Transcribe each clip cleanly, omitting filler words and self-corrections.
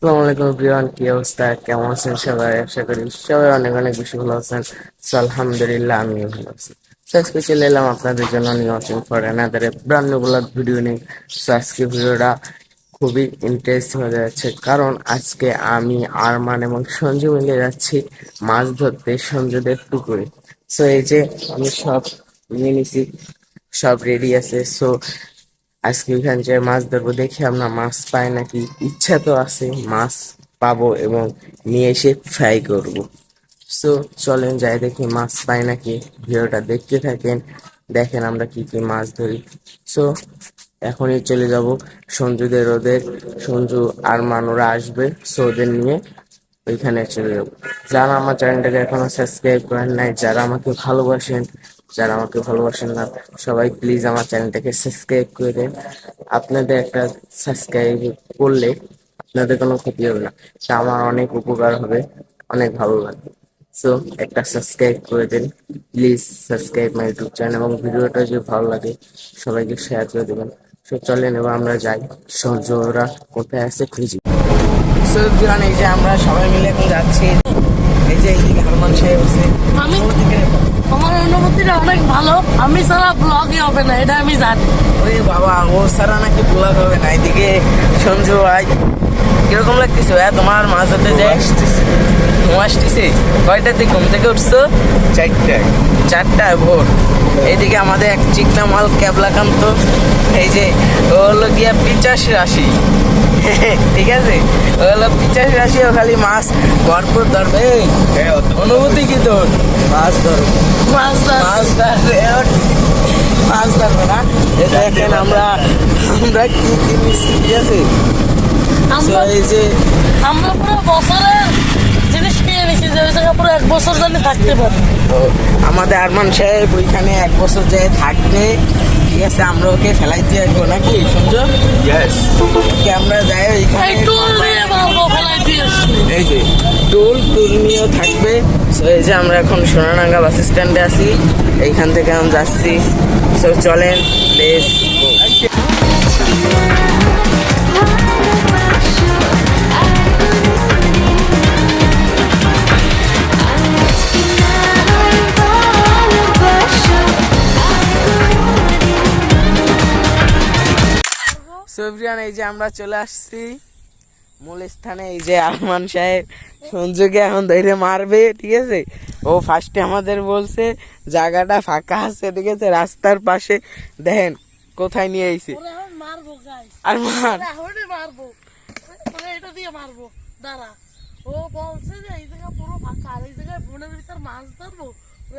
আসসালামু আলাইকুম এভরিওয়ান, কি অবস্থা? কেমন আছেন সবাই? আশা করি সবাই অনেক অনেক বেশি ভালো আছেন। সো আলহামদুলিল্লাহ আমিও ভালো আছি। সো আজকে চলে এলাম আপনাদের জন্য new watching for another brand new blog video নিয়ে। সো আজকে ভিডিওটা খুবই ইন্টারেস্টিং হয়ে যাচ্ছে, কারণ আজকে আমি আরমান এবং সঞ্জু মিলে যাচ্ছি মাছ ধরতে সঞ্জুদের পুকুরে। সো এই যে আমি সব নিয়ে নিছি, সব রেডি আছে। সো আজকে এখান যে মাছ ধরবো, দেখি আমরা মাছ পাই নাকি। ইচ্ছা তো আছে মাছ পাবো এবং নিয়ে এসে ফ্রাই করব। সো চলেন যাই দেখি মাছ পাই নাকি। ভিডিওটা দেখতে থাকেন, দেখেন আমরা কি কি মাছ ধরি। সো এখনই চলে যাব সঞ্জুদের, ওদের সঞ্জু আর ওরা আসবে। সো ওদের নিয়ে ওইখানে চলে যাবো। যারা আমার চ্যানেলটাকে এখনো সাবস্ক্রাইব করেন নাই, যারা আমাকে ভালোবাসেন না, সবাই প্লিজ আমার চ্যানেলটাকে সাবস্ক্রাইব করে দেন। আপনাদের একটা সাবস্ক্রাইব করলে আপনাদের কোনো ক্ষতি হবে না, তা আমার অনেক উপকার হবে, অনেক ভালো লাগবে। সো একটা সাবস্ক্রাইব করে দেন please, subscribe my YouTube channel, এবং ভিডিওটা যদি ভালো লাগে সবাইকে শেয়ার করে দেবেন। সো চলেন এবার আমরা যাই, সূর্য ওরা কোথায় আছে খুঁজি। সো এই যে আমরা সবাই মিলে এখন যাচ্ছি। এই যে এইদিকে হনুমান সাহেব আছে। আমি আমার অনুভূতিটা অনেক ভালো। আমি ছাড়া ব্লগই হবে না, এটা আমি জানি। ওরে বাবা, ও ছাড়া নাকি ব্লগ হবে না। এদিকে সঞ্জু ভাই, কিরকম লাগতেছে ভাইয়া তোমার মাছ ধরতে যায়? ঘুম আসতেছে? কয়টার দিকে ঘুম থেকে উঠছো? 4টায় ভোর। এইদিকে আমাদের এক চিকনা মাল ক্যাবলাকান্ত, এই যে ও হলো গিয়া 85 রাশি। ঠিক আছে, ও হলো 85 রাশি, ও খালি মাছ ভরপুর ধরবে। অনুভূতি কি তোর? মাছ ধরবে না। দেখেন আমরা কি কি মিষ্টি, ঠিক আছে। এই যে আমরা পুরো বছরের জিনিস কিনে নিয়েছি, যে ওই জায়গায় পুরো 1 বছর জন্য থাকতে পারি। আমাদের আরমান সাহেব ওইখানে 1 বছর যায় থাকবে, ঠিক আছে। আমরা ওকে ফেলাই দিয়ে আসবো নাকি সঞ্জু? আমরা যাই ওইখানে, টোল দিয়ে মারবো, ফেলাই দিয়ে আসছি। এই যে টোল নিয়েও থাকবে। সো এই যে আমরা এখন সোনাডাঙ্গা বাস স্ট্যান্ডে আছি, এইখান থেকে আমি যাচ্ছি। সো চলেন প্লিজ। সোভিয়ান, এই যে আমরা চলে আসছি মূল স্থানে। এই যে আরমান সাহেব সঞ্জুকে এখন ধরে মারবে, ঠিক আছে। ও ফার্স্টে আমাদের বলছে জায়গাটা ফাঁকা আছে, ঠিক আছে, রাস্তার পাশে। দেখেন কোথায় নিয়ে আইছে। মারবো গাইস, আরমান মারবো, এটা দিয়ে মারবো। দাঁড়া, ও বলছে যে এই জায়গা পুরো ফাঁকা, আর এই জায়গায় বনের ভিতর মাছ ধরবো,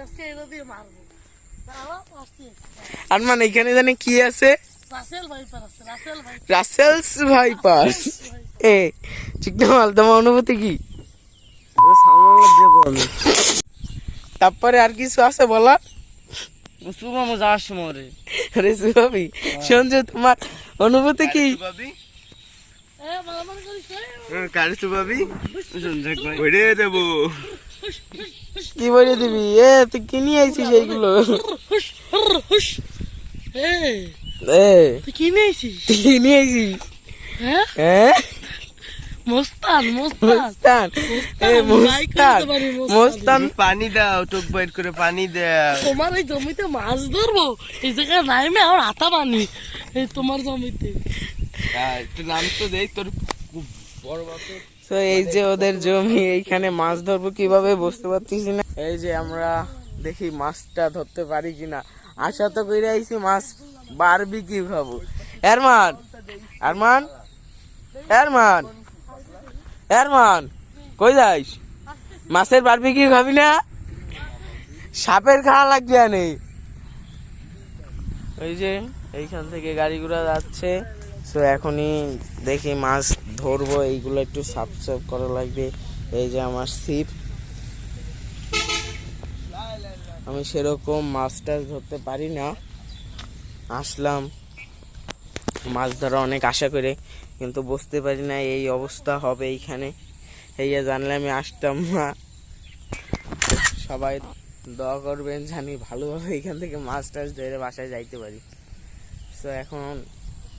আজকে এটা দিয়ে মারবো। আরমান, এখানে জানি কি আছে? Russell's viper. এ চিকনা মাল, তোমার অনুভূতি কি? তারপরে আর কিছু আছে বলা? সঞ্জু, তোমার অনুভূতি কি? কি বলে দিবি? তুই কি নিয়ে আইছিস এইগুলো? পানি দাও, টুক বাইট করে পানি দাও। তোমার এই জমিতে মাছ ধরবো, এই জায়গায় নাইমে আমার হাতা পানি এই তোমার জমিতে। একটু নাম তো দেই তোর বড় বাপের। তো এই যে ওদের জমি, এইখানে মাছ ধরবো কিভাবে বুঝতে পারতেছি না। এই যে আমরা দেখি মাছটা ধরতে পারি কিনা। আশা তো করে আইছি মাছ বারবি কি খাবো। আরমান আরমান আরমান আরমান, কই যাইস? মাছের বারবি কি খাবি না? সাপের খাওয়া লাগবে নেই। ওই যে এইখান থেকে গাড়ি ঘোড়া যাচ্ছে। তো এখনই দেখি মাছ ধরবো, এইগুলো একটু সাফ সাফ করা লাগবে। এই যে আমার ছিপ, আমি সেরকম মাছ টাছ ধরতে পারি না। আসলাম মাছ ধরা অনেক আশা করে, কিন্তু বুঝতে পারি না এই অবস্থা হবে এইখানে। এই জানলে আমি আসতাম না। সবাই দোয়া করবেন জানি ভালোভাবে এখান থেকে মাছ টাছ ধরে বাসায় যাইতে পারি। তো এখন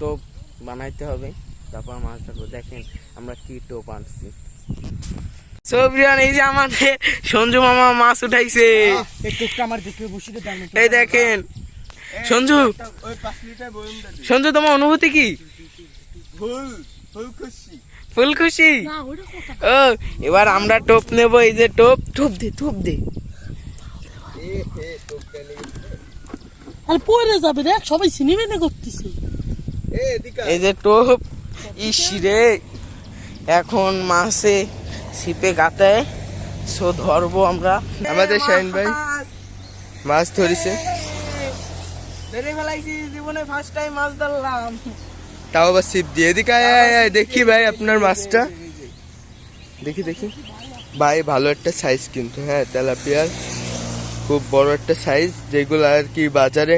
টোপ বানাইতে হবে, তারপর মাছ ধরবো। দেখেন আমরা কি টোপ আনছি। সো প্রিয়ান, এই যে আমাদের সঞ্জু মামা মাছ উঠাইছে। এই দেখেন সঞ্জু, সঞ্জু তোমার অনুভূতি কি? ফুল খুশি। না ওইটা কোথা ও এবার আমরা টোপ নেব। এই যে টোপ, টোপ দে, টোপ দে। আর পরে যাবে দেখ, সবাই সিনেমা করতেছে। এই যে টোপ। ইস রে, এখন মাছে ছিপে গাতায়। সো ধরবো আমরা। আমাদের শাহিন ভাই মাছ ধরেছে, ধরে ফেলাইছি, জীবনে ফার্স্ট টাইম মাছ ধরলাম। তাও আবার ছিপ দিয়ে। এদিকে আয়, আয়, আয়, দেখি ভাই আপনার মাছটা, দেখি দেখি ভাই। ভালো একটা সাইজ কিন্তু, হ্যাঁ তেলাপিয়ার খুব বড় একটা সাইজ, যেগুলো আর কি বাজারে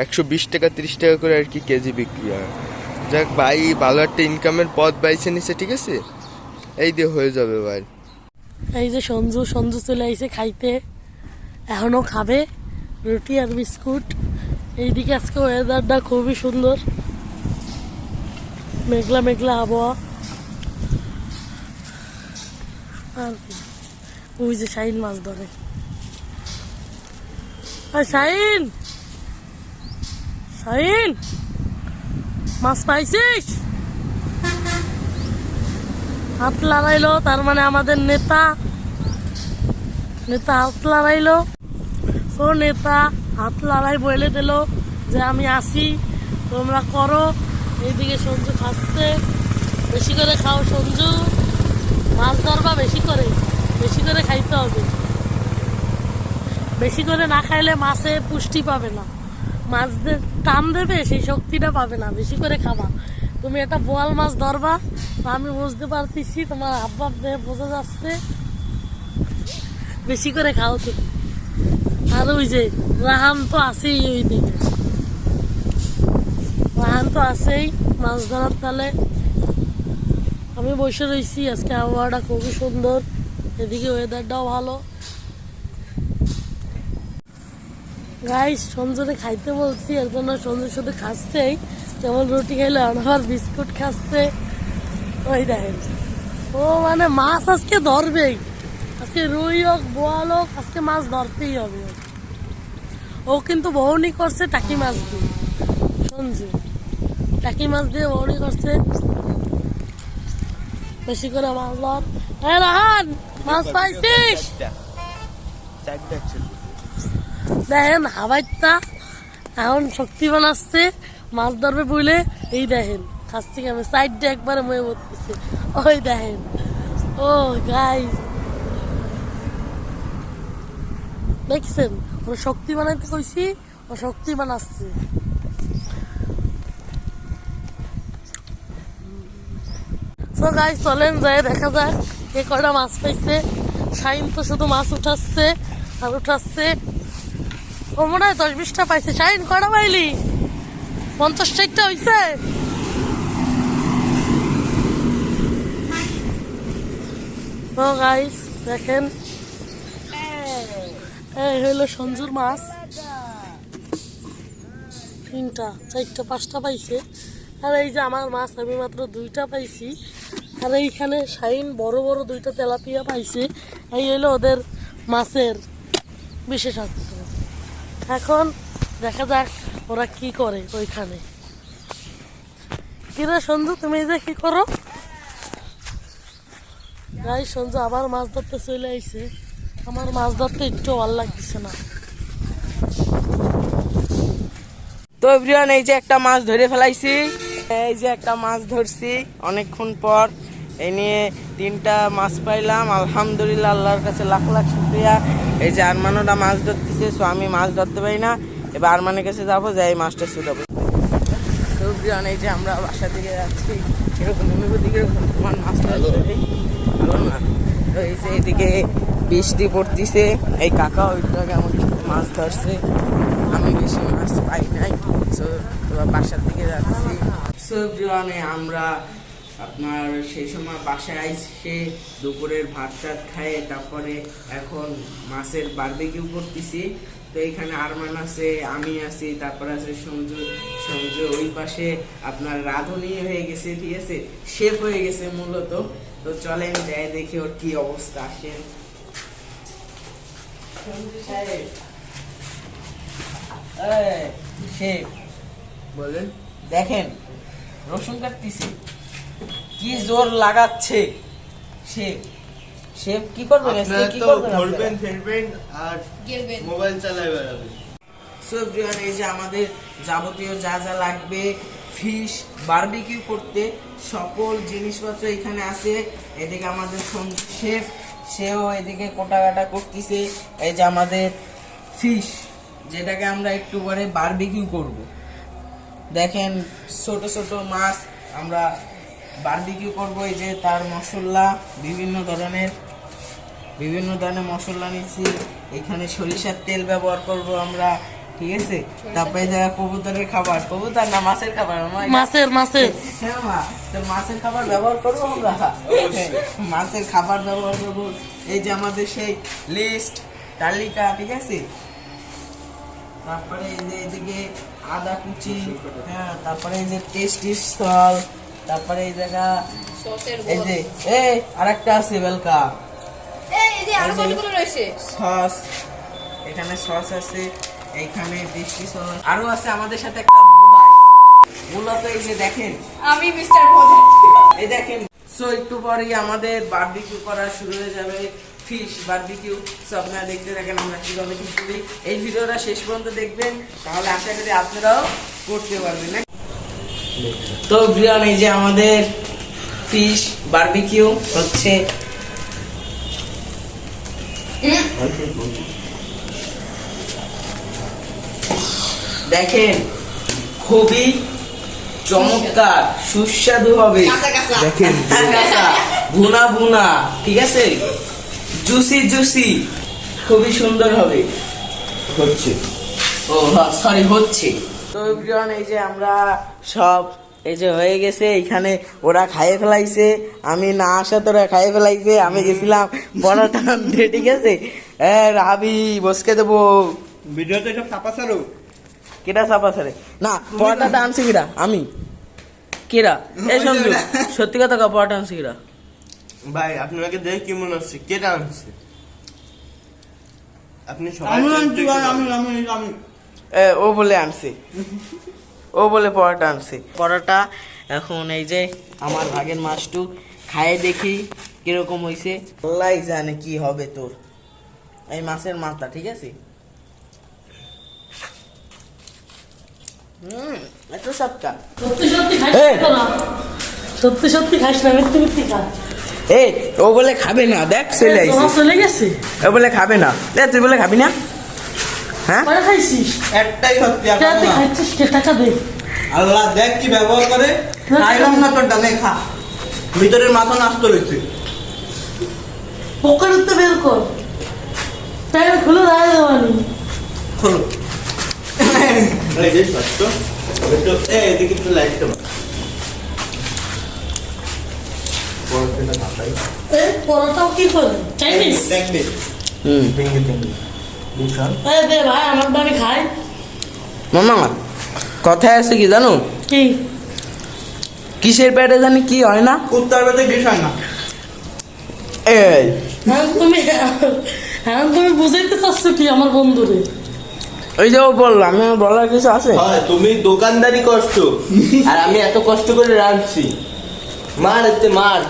120 টাকা 30 টাকা করে আর কি কেজি বিক্রি হয়। যাক ভাই, ভালো একটা ইনকামের পথ বাইছে নিছে, ঠিক আছে, এই দিয়ে হয়ে যাবে ভাই। এই যে সঞ্জু, সঞ্জু চলে আইছে খাইতে, এখনো খাবে রুটি আর বিস্কুট। এইদিকে আজকে ওয়েদারটা খুবই সুন্দর, মেঘলা মেঘলা আবহাওয়া। আর কি, ওই যে শাহিন মাছ ধরে। আর শাহিন, শাহিন মাছ পাইছিস? হাত লড়াইলো, তার মানে আমাদের নেতা, নেতা হাত লড়াইলো। ও নেতা হাত লড়াই বলে দিল যে আমি আসি, তোমরা করো। এইদিকে সঞ্জু খাচ্ছে, বেশি করে খাও সঞ্জু, মাছ ধরবা বেশি করে, বেশি করে খাইতে হবে। বেশি করে না খাইলে মাছে পুষ্টি পাবে না, মাছ টান দেবে, সেই শক্তিটা পাবে না। বেশি করে খাবা। তুমি একটা বোয়াল মাছ ধরবা, আমি বুঝতে পারতেছি, তোমার আব্বা বোঝা যাচ্ছে। বেশি করে খাও তুমি। আর ওই যে রাহান তো আছেই, ওই দিকে রাহান তো আছেই মাছ ধরার তালে। আমি বসে রয়েছি, আজকে আবহাওয়াটা খুবই সুন্দর, এদিকে ওয়েদারটাও ভালো। গাইস, সঞ্জুরে খাইতে বলছি, এর জন্য সঞ্জু শুধু খাচ্ছেই, যেমন রুটি খাইলে আবার বিস্কুট খাচ্ছে। ওই দেখেন, ও মানে মাছ আজকে ধরবেই। আজকে রুই হোক বোয়াল হোক, আজকে মাছ ধরতেই হবে। ও কিন্তু বউনি করছে টাকি মাছ দিয়ে, সঞ্জু টাকি মাছ দিয়ে বউনি করছে। বেশি করে মাছ ধর। হ্যাঁ রাহান, মাছ পাইছিস? দেখেন হাবাইটা এখন শক্তি বানাচ্ছে, মাছ ধরবে বলে। এই দেখেন খাচ্ছি কেমন, সাইডটা একবারে ময়ে পড়তেছে। ওই দেখেন, ও গাইস দেখছেন, ওরা শক্তি বানাইতে কইছি, ও শক্তি বানাচ্ছে। তো গাইস চলেন যায় দেখা যাক কে কয়টা মাছ পাইছে। শাহিন তো শুধু মাছ উঠাচ্ছে আর উঠাচ্ছে। ও মনে হয় 10-20টা পাইছে। শাহিন কয়টা পাইলি? 50-60টা হইছে। তো গাইস দেখেন, এই হইলো সঞ্জুর মাছ। 3টা 4টা 5টা পাইছে। আর এই যে আমার মাছ, আমি মাত্র 2টা পাইছি। আর এইখানে শাহিন বড় বড় 2টা তেলাপিয়া পাইছে। এই হইলো ওদের মাছের বিশেষত্ব। এখন দেখা যাক ওরা কি করে ওইখানে। কিরে সঞ্জু, তুমি এই যে কি করো? গাই সঞ্জু আবার মাছ ধরতে চলে আইছে। আমার মাছ ধরতে একটু ভালো লাগতেছে না। তো এভরিওয়ান, এই যে একটা মাছ ধরে ফেলাইছি। এই যে একটা মাছ ধরছি অনেকক্ষণ পর। এই নিয়ে 3টা মাছ পাইলাম, আলহামদুলিল্লাহ, আল্লাহর কাছে লাখ লাখ শুকরিয়া। এই যে আরমানোটা মাছ ধরতেছে, সো আমি মাছ ধরতে পারি না। এবার আরমানের কাছে যাবো, যাই এই মাছটা ছুটাবো। তো এভরিওয়ান, এই যে আমরা বাসা থেকে যাচ্ছি, এরকম অনুভূতি কিরকম তোমার? মাছ ভালো না? তো এই যে এদিকে বৃষ্টি পড়তেছে, এই কাকা ওইটা কেমন মাছ ধরছে। আমি বেশি মাছ পাই নাই, সো এবার বাসার দিকে যাচ্ছি। সো এভরিওয়ান, আমরা আপনার সেই সময় বাসায় এসে দুপুরের ভাত টাত খাই, তারপরে এখন মাছের বারবিকিউ করতেছি। তো এখানে আরমান আছে, আমি আছি, তারপর আছে সঞ্জু। সঞ্জু ওই পাশে আপনার রাঁধুনি হয়ে গেছে, ঠিক আছে, শেফ হয়ে গেছে মূলত। তো চলেন যাই দেখি ওর কি অবস্থা। আসেন সঞ্জু সাহেব। শেফ বলেন। দেখেন রসুন কাটতেছি, কি জোর লাগাচ্ছে শেফ। শেফ কি করবেন আজকে? আপনারা কি তো করবেন ধরবেন, ফেলবেন আর মোবাইল চালাই বেড়াবেন। সো এভরিওয়ান, এই যে আমাদের যাবতীয় যা যা লাগবে ফিশ বারবিকিউ করতে সকল জিনিসপত্র এখানে আছে। এদিকে আমাদের শেফ, সেও এদিকে কোটাকাটা করতেছে। এই যে আমাদের ফিশ, যেটাকে আমরা একটু পরে বারবিকিউ করব। দেখেন ছোট ছোট মাছ আমরা বারবিকিউ করব। এই যে তার মশলা, বিভিন্ন ধরনের মশলা নিচ্ছি। এখানে সরিষার তেল ব্যবহার করব আমরা, ঠিক আছে। তারপরে যারা কবুতরের খাবার, কবুতর না মাছের খাবার, মাছের হ্যাঁ মা, তো মাছের খাবার ব্যবহার করবো আমরা। মাছের খাবার ব্যবহার করবো। এই যে আমাদের সেই লিস্ট, তালিকা, ঠিক আছে। তারপরে এই যে এদিকে আদা কুচি, হ্যাঁ, তারপরে এই যে টেস্টি সল, তারপরে এই জায়গা এই যে আরেকটা আছে বেলকা সস, এখানে সস আছে, এইখানে টেস্টি সস, আরো আছে আমাদের সাথে একটা বোধাই মূলত। এই যে দেখেন আমি মিস্টার ভোজন। এই দেখেন। সো একটু পরেই আমাদের বারবিকিউ করা শুরু হয়ে যাবে, ফিশ বারবিকিউ। সো আপনারা দেখতে থাকেন আমরা কিভাবে কি করি। এই ভিডিওটা শেষ পর্যন্ত দেখবেন, তাহলে আশা করি আপনারাও করতে পারবেন না। তো ব্রিয়ান, এই যে আমাদের ফিশ বারবিকিউ হচ্ছে। দেখেন খুবই চমৎকার, সুস্বাদু হবে। দেখেন ভুনা ভুনা, ঠিক আছে, জুসি জুসি, খুবই সুন্দর হবে। হচ্ছে ও সরি, হচ্ছে। তো এভরিওয়ান, এই যে আমরা সব এই যে হয়ে গেছে, এখানে ওরা খাইয়ে ফেলাইছে, আমি না আসা তোরা খাইয়ে ফেলাইছে। আমি গেছিলাম পরোটা আনতে, ঠিক আছে। রাবি বসকে দেবো। ভিডিওতে সব চাপা ছাড়ো। কেটা চাপা ছাড়ে না, পরোটাটা আনছি কিরা? আমি কিরা? এই সঞ্জু, সত্যি কথা কা, পরোটা আনছি কিরা? ভাই আপনাকে দেখে কি মনে হচ্ছে? কেটা আনছে? আপনি সবাই ও বলে আনছে, ও বলে পরোটা আনছে। পরোটা এখন এই যে আমার ভাগের মাছটু খাইয়ে দেখি কিরকম হইছে। আল্লাহ জানে কি হবে তোর। এই মাছের মাথা, ঠিক আছে। এত সবটা সত্যি সত্যি খাইস না, সত্যি সত্যি খাইস না, মিথ্যে মিথ্যে খা। এই ও বলে খাবে না, দেখ চলে আইছে। চলে গেছে, ও বলে খাবে না, দেখ তুই বলে খাবি না। হ্যাঁ কয়টা খাইছিস? একটাই সত্যি। তুই খাইছিস কে? টাকা দে। আল্লাহ দেখ কি ব্যবহার করে। খাইলাম না তোর ডানে, খা। ভিতরের মাথা নষ্ট হয়েছে। পকেটে বের কর, প্যাকেট খুলে দাঁড়িয়ে দেওয়ানি। খোলো। এই যে সত্য একটু এদিকে একটু লাইটটা এই পরোটাও কি করে? চাইনিজ? দেখবে। হুম ভেঙে ভেঙে বুঝান। এই দে ভাই, আমার দামি খাই। মামা কথায় আছে কি জানো? কি? কিসের পেটে জানি কি হয় না। কুত্তার পেটে বিষ হয় না। এই হ্যাঁ তুমি বুঝাইতে চাচ্ছ কি আমার বন্ধুরে? ওই যে ও বললো, আমি বলার কিছু আছে? হয় তুমি দোকানদারি করছো আর আমি এত কষ্ট করে রাঁধছি। মার এতে মার।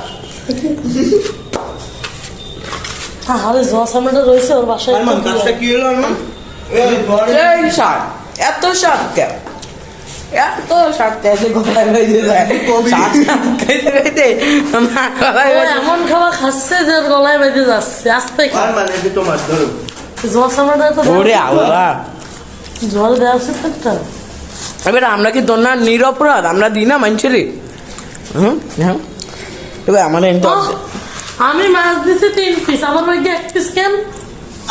আরে জসামেটা রয়েছে ওর বাসায়। আরমান কাজটা কি হলো আরমান? এই শার্ট এত শার্ট কেন? এত শার্ট এসে গলায় বেঁধে যায়। শার্ট খাইতে খাইতে আমার গলায় ও বেঁধে- এমন খাবার খাচ্ছে যে ওর গলায় বেঁধে যাচ্ছে। আস্তে খা। আরমান এতে তোমার ধরো। জসামেটা তো ওরে আল্লাহ, জল দেওয়া উচিত একটা। এবার আমরা কি তোর না নিরপরাধ? আমরা দিই না মানুষের। হ্যাঁ এবার আমার এমনি ও, আমি মাছ দিছি 3 পিস, আমার ওই 1 পিস কেন?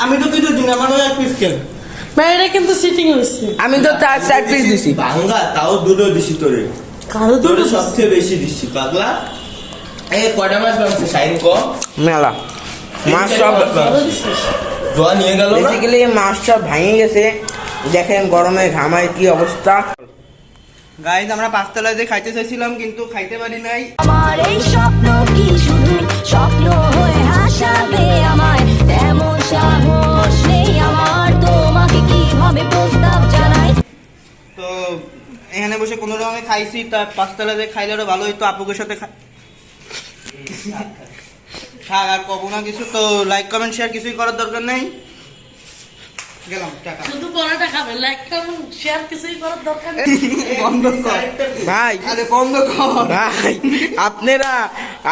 আমি তো কিছু দিন আমার এক পিস কেন। এটা কিন্তু সিটিং হয়েছে। আমি তো 4 পিস দিছি। ভাঙা তাও দুটো দিছি তোরে। কারো তো তোরে সবচেয়ে বেশি দিছি পাগলা। এই কয়টা মাছ বানছে শাইন কো? মেলা মাছ সব ভালো দিছিস। জোয়া নিয়ে গেল না বেসিক্যালি মাছটা ভেঙে গেছে, দেখেন গরমে ঘামায় কি অবস্থা। গাইজ আমরা পাঁচতলায় যে খাইতে চাইছিলাম কিন্তু খাইতে পারি নাই। আমার এই স্বপ্ন কি শুধু স্বপ্ন হয়ে হাসাবে আমায়, তেমন সাহস নেই আমার, তোমাকে কিভাবে প্রস্তাব জানাই। তো এখানে বসে কোনো রকমে খাইছি, তার পাঁচতলা যে খাইলে আরো ভালো হইতো, আপুকের সাথে থাক আর কব না কিছু। তো লাইক কমেন্ট শেয়ার কিছুই করার দরকার নেই, গেলাম টাকা। শুধু পরোটা খাবেন, লাইক করুন, শেয়ার কিছুই করার দরকার নেই। বন্ধ কর ভাই, আরে বন্ধ কর ভাই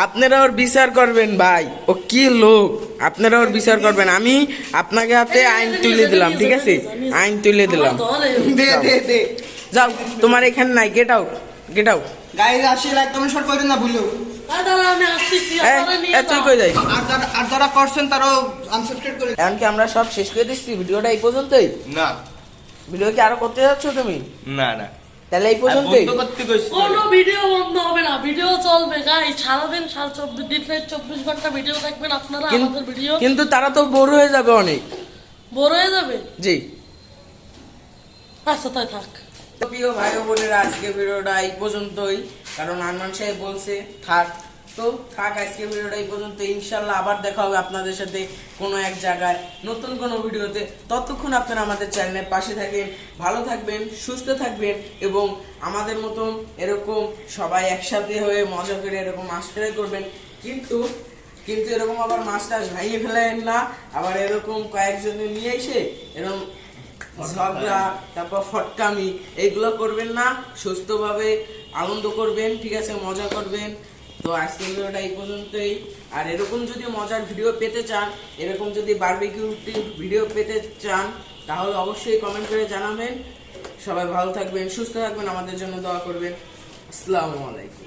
আপনারা ওর বিচার করবেন ভাই, ও কি লোক, আপনারা ওর বিচার করবেন। আমি আপনাকে হাতে আইন তুলে দিলাম, ঠিক আছে, আইন তুলে দিলাম। দে দে দে যাও, তোমার এখানে নাই, get out, get out. Guys আসি লাইক কমেন্ট শেয়ার করেন না ভুলেও। দাদা আমি আসতেছি, আপনারা নিয়ে তুই যাও। কই যাই? আর যারা করছেন তারাও আনসাবস্ক্রাইব করে এমনকি আমরা সব শেষ করে দিচ্ছি, ভিডিওটা এই পর্যন্তই। না ভিডিও কি আরো করতে যাচ্ছ তুমি? না না তাহলে এই পর্যন্তই। বন্ধ করতে কইছি কোনো ভিডিও বন্ধ হবে না, ভিডিও চলবে গাইস, সারাদিন 24 ঘন্টা ভিডিও দেখবেন আপনারা আমাদের ভিডিও। কিন্তু তারা তো বোর হয়ে যাবে অনেক। বড় হয়ে যাবে, জি। আচ্ছা তাই থাক। তো প্রিয় ভাই ও বোনেরা, আজকে ভিডিওটা এই পর্যন্তই, কারণ আরমান সাহেব বলছে থাক, তো থাক আজকে ভিডিওটা এই পর্যন্ত। ইনশাল্লাহ আবার দেখা হবে আপনাদের সাথে কোনো এক জায়গায় নতুন কোনো ভিডিওতে। ততক্ষণ আপনারা আমাদের চ্যানেলের পাশে থাকেন, ভালো থাকবেন, সুস্থ থাকবেন এবং আমাদের মতন এরকম সবাই একসাথে হয়ে মজা করে এরকম মাছ ফ্রাই করবেন। কিন্তু এরকম আবার মাছটা ভাঙিয়ে ফেলেন না, আবার এরকম কয়েকজনে নিয়ে এসে এরকম ঝগড়া তারপর ফটকামি এইগুলো করবেন না, সুস্থভাবে আনন্দ করবেন, ঠিক আছে, মজা করবেন। তো আজকের ভিডিওটা এই পর্যন্তই। আর এরকম যদি মজার ভিডিও পেতে চান, এরকম যদি বারবিকিউ ভিডিও পেতে চান, তাহলে অবশ্যই কমেন্ট করে জানাবেন। সবাই ভালো থাকবেন, সুস্থ থাকবেন, আমাদের জন্য দোয়া করবেন। আসসালামু আলাইকুম।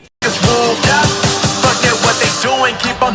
Forget what they doing, keep on